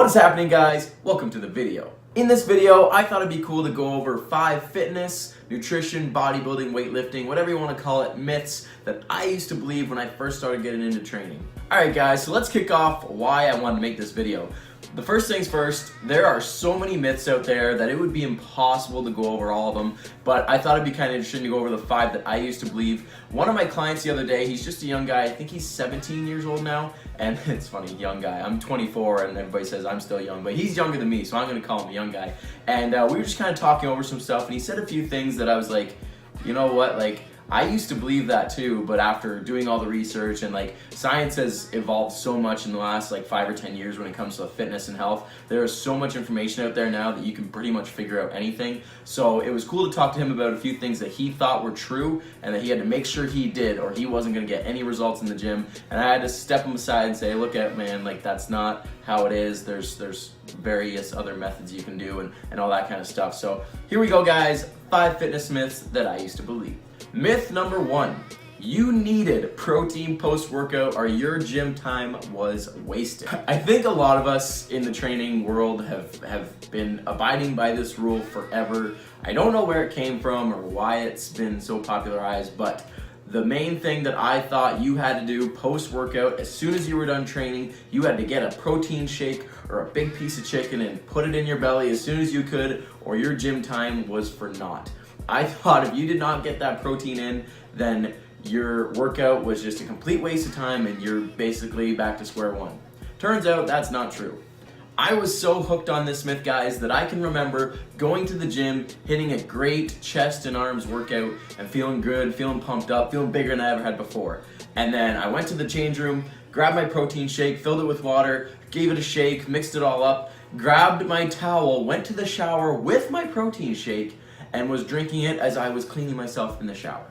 What is happening, guys? Welcome to the video. In this video, I thought it'd be cool to go over 5 fitness, nutrition, bodybuilding, weightlifting, whatever you want to call it, myths that I used to believe when I first started getting into training. Alright guys, so let's kick off why I wanted to make this video. The first things first, there are so many myths out there that it would be impossible to go over all of them, but I thought it'd be kind of interesting to go over the 5 that I used to believe. One of my clients the other day, he's just a young guy, I think he's 17 years old now, and it's funny, young guy, I'm 24 and everybody says I'm still young, but he's younger than me, so I'm going to call him a young guy. And we were just kind of talking over some stuff, and he said a few things that I was like, you know what, like, I used to believe that too, but after doing all the research and like science has evolved so much in the last like 5 or 10 years when it comes to fitness and health, there is so much information out there now that you can pretty much figure out anything. So it was cool to talk to him about a few things that he thought were true and that he had to make sure he did or he wasn't going to get any results in the gym. And I had to step him aside and say, look at man, like that's not how it is. There's various other methods you can do and all that kind of stuff. So here we go, guys. 5 fitness myths that I used to believe. Myth number 1, you needed protein post-workout or your gym time was wasted. I think a lot of us in the training world have been abiding by this rule forever. I don't know where it came from or why it's been so popularized, but the main thing that I thought you had to do post-workout, as soon as you were done training, you had to get a protein shake or a big piece of chicken and put it in your belly as soon as you could, or your gym time was for naught. I thought if you did not get that protein in, then your workout was just a complete waste of time and you're basically back to square one. Turns out that's not true. I was so hooked on this myth, guys, that I can remember going to the gym, hitting a great chest and arms workout and feeling good, feeling pumped up, feeling bigger than I ever had before. And then I went to the change room, grabbed my protein shake, filled it with water, gave it a shake, mixed it all up, grabbed my towel, went to the shower with my protein shake, and was drinking it as I was cleaning myself in the shower.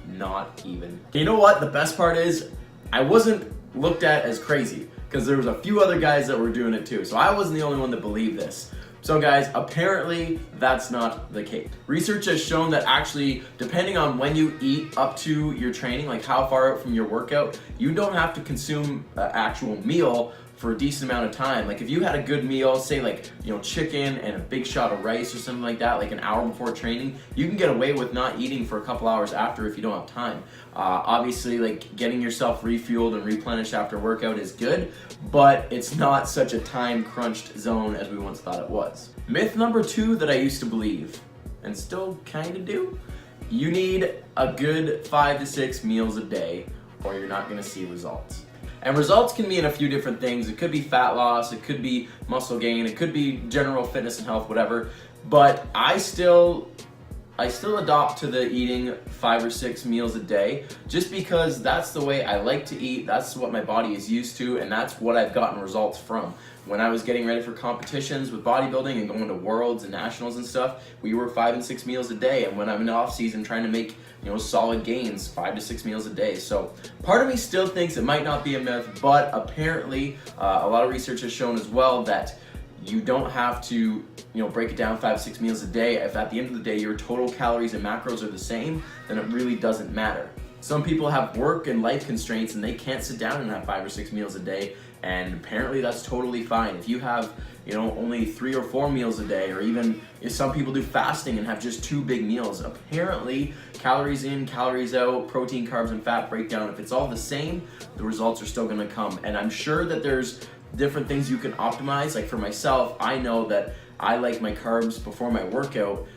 Not even. You know what? The best part is I wasn't looked at as crazy because there was a few other guys that were doing it too. So I wasn't the only one that believed this. So guys, apparently that's not the case. Research has shown that actually, depending on when you eat up to your training, like how far out from your workout, you don't have to consume an actual meal for a decent amount of time. Like if you had a good meal, say like, you know, chicken and a big shot of rice or something like that, like an hour before training, you can get away with not eating for a couple hours after if you don't have time. Obviously, like getting yourself refueled and replenished after workout is good, but it's not such a time crunched zone as we once thought it was. Myth number 2 that I used to believe, and still kind of do, you need a good 5 to 6 meals a day or you're not gonna see results. And results can mean a few different things. It could be fat loss, it could be muscle gain, it could be general fitness and health, whatever. But I still adopt to the eating 5 or 6 meals a day just because that's the way I like to eat, that's what my body is used to, and that's what I've gotten results from. When I was getting ready for competitions with bodybuilding and going to worlds and nationals and stuff, we were 5 and 6 meals a day. And when I'm in off season trying to make, you know, solid gains, 5 to 6 meals a day. So part of me still thinks it might not be a myth, but apparently a lot of research has shown as well that you don't have to, you know, break it down 5 to 6 meals a day. If at the end of the day your total calories and macros are the same, then it really doesn't matter. Some people have work and life constraints and they can't sit down and have 5 or 6 meals a day, and apparently that's totally fine. If you have, you know, only 3 or 4 meals a day, or even if some people do fasting and have just 2 big meals, apparently calories in, calories out, protein, carbs, and fat breakdown, if it's all the same, the results are still gonna come. And I'm sure that there's different things you can optimize. Like for myself, I know that I like my carbs before my workout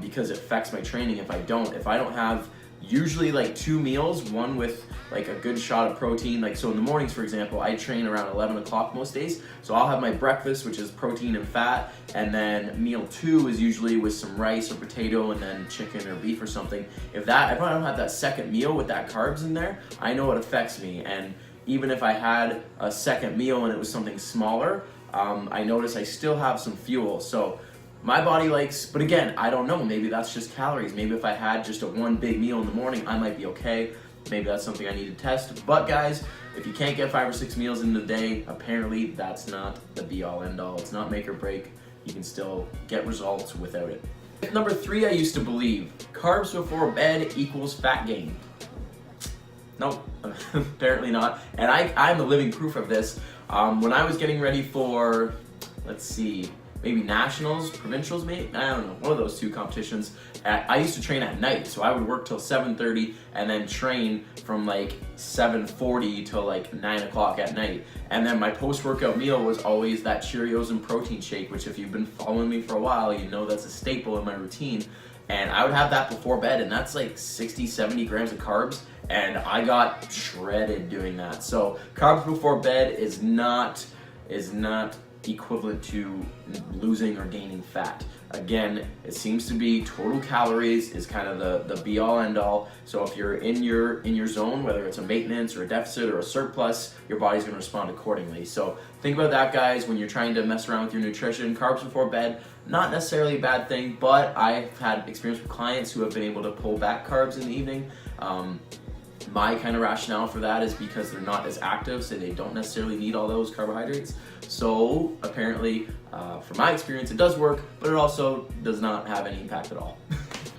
because it affects my training if I don't have usually like 2 meals, one with like a good shot of protein. Like so in the mornings, for example, I train around 11 o'clock most days. So I'll have my breakfast, which is protein and fat, and then meal 2 is usually with some rice or potato and then chicken or beef or something. If I don't have that second meal with that carbs in there, I know it affects me. And even if I had a second meal and it was something smaller, I notice I still have some fuel. So my body likes, but again, I don't know, maybe that's just calories. Maybe if I had just one big meal in the morning, I might be okay. Maybe that's something I need to test. But guys, if you can't get 5 or 6 meals in the day, apparently that's not the be all end all. It's not make or break. You can still get results without it. Number 3, I used to believe, carbs before bed equals fat gain. Nope, apparently not. And I'm a living proof of this. When I was getting ready for let's see, maybe nationals, provincials, maybe? I don't know, one of those two competitions. I used to train at night, so I would work till 7:30 and then train from like 7:40 till like 9 o'clock at night. And then my post-workout meal was always that Cheerios and protein shake, which if you've been following me for a while, you know that's a staple in my routine. And I would have that before bed, and that's like 60, 70 grams of carbs, and I got shredded doing that. So carbs before bed is not equivalent to losing or gaining fat. Again, it seems to be total calories is kind of the be all end all. So if you're in your zone, whether it's a maintenance or a deficit or a surplus, your body's going to respond accordingly. So think about that, guys, when you're trying to mess around with your nutrition. Carbs before bed, not necessarily a bad thing, but I've had experience with clients who have been able to pull back carbs in the evening. My kind of rationale for that is because they're not as active, so they don't necessarily need all those carbohydrates. So apparently, from my experience, it does work, but it also does not have any impact at all.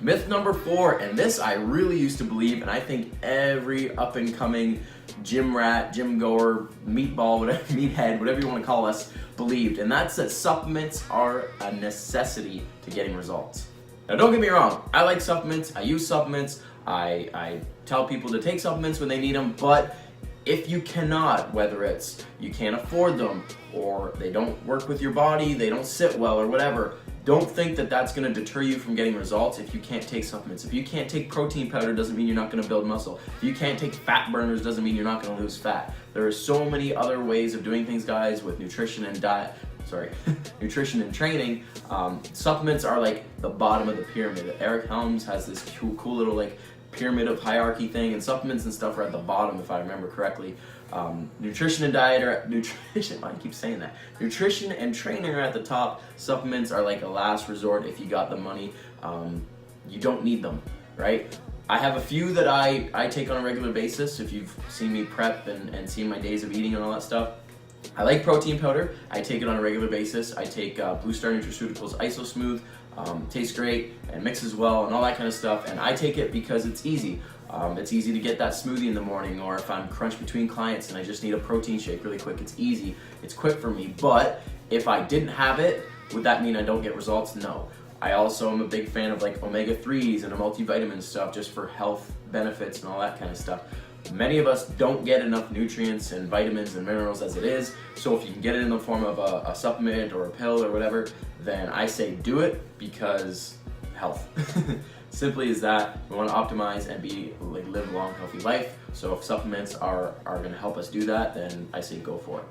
Myth number 4, and this I really used to believe, and I think every up-and-coming gym rat, gym goer, meatball, whatever, meathead, whatever you want to call us, believed, and that's that supplements are a necessity to getting results. Now don't get me wrong, I like supplements, I use supplements, I tell people to take supplements when they need them, but if you cannot, whether it's you can't afford them, or they don't work with your body, they don't sit well, or whatever, don't think that that's going to deter you from getting results if you can't take supplements. If you can't take protein powder, doesn't mean you're not going to build muscle. If you can't take fat burners, doesn't mean you're not going to lose fat. There are so many other ways of doing things, guys, with nutrition and diet. Nutrition and training. Supplements are like the bottom of the pyramid. Eric Helms has this cool little like pyramid of hierarchy thing, and supplements and stuff are at the bottom, if I remember correctly. Nutrition and diet are nutrition. I keep saying that. Nutrition and training are at the top. Supplements are like a last resort if you got the money. You don't need them, right? I have a few that I take on a regular basis. If you've seen me prep and seen my days of eating and all that stuff. I like protein powder. I take it on a regular basis. I take Blue Star Nutraceuticals Iso Smooth. Tastes great and mixes well and all that kind of stuff. And I take it because it's easy. It's easy to get that smoothie in the morning, or if I'm crunched between clients and I just need a protein shake really quick, it's easy. It's quick for me. But if I didn't have it, would that mean I don't get results? No. I also am a big fan of like omega-3s and a multivitamin stuff just for health benefits and all that kind of stuff. Many of us don't get enough nutrients and vitamins and minerals as it is, so if you can get it in the form of a supplement or a pill or whatever, then I say do it, because health. Simply as that. We want to optimize and live a long, healthy life. So if supplements are going to help us do that, then I say go for it.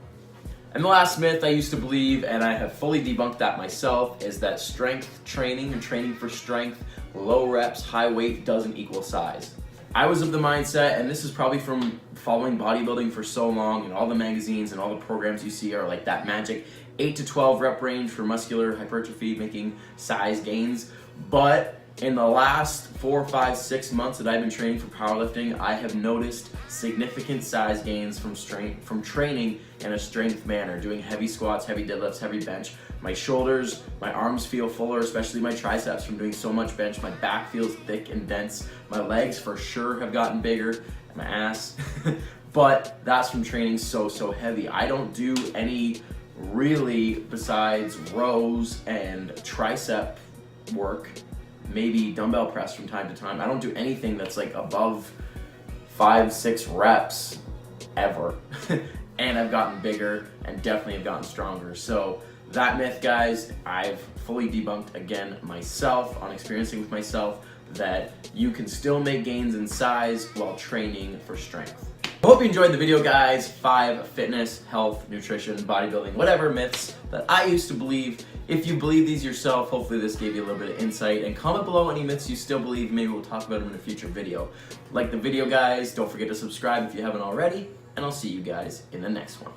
And the last myth I used to believe, and I have fully debunked that myself, is that strength training and training for strength, low reps, high weight doesn't equal size. I was of the mindset, and this is probably from following bodybuilding for so long, and all the magazines and all the programs you see are like that magic 8 to 12 rep range for muscular hypertrophy, making size gains. But in the last 4, 5, 6 months that I've been training for powerlifting, I have noticed significant size gains from training in a strength manner, doing heavy squats, heavy deadlifts, heavy bench. My shoulders, my arms feel fuller, especially my triceps from doing so much bench. My back feels thick and dense. My legs for sure have gotten bigger, and my ass. But that's from training so heavy. I don't do any really besides rows and tricep work, maybe dumbbell press from time to time. I don't do anything that's like above 5, 6 reps ever. And I've gotten bigger and definitely have gotten stronger. So that myth, guys, I've fully debunked again myself on experiencing with myself, that you can still make gains in size while training for strength. I hope you enjoyed the video, guys. 5 fitness, health, nutrition, bodybuilding, whatever myths that I used to believe. If you believe these yourself, hopefully this gave you a little bit of insight. And comment below any myths you still believe. Maybe we'll talk about them in a future video. Like the video, guys. Don't forget to subscribe if you haven't already. And I'll see you guys in the next one.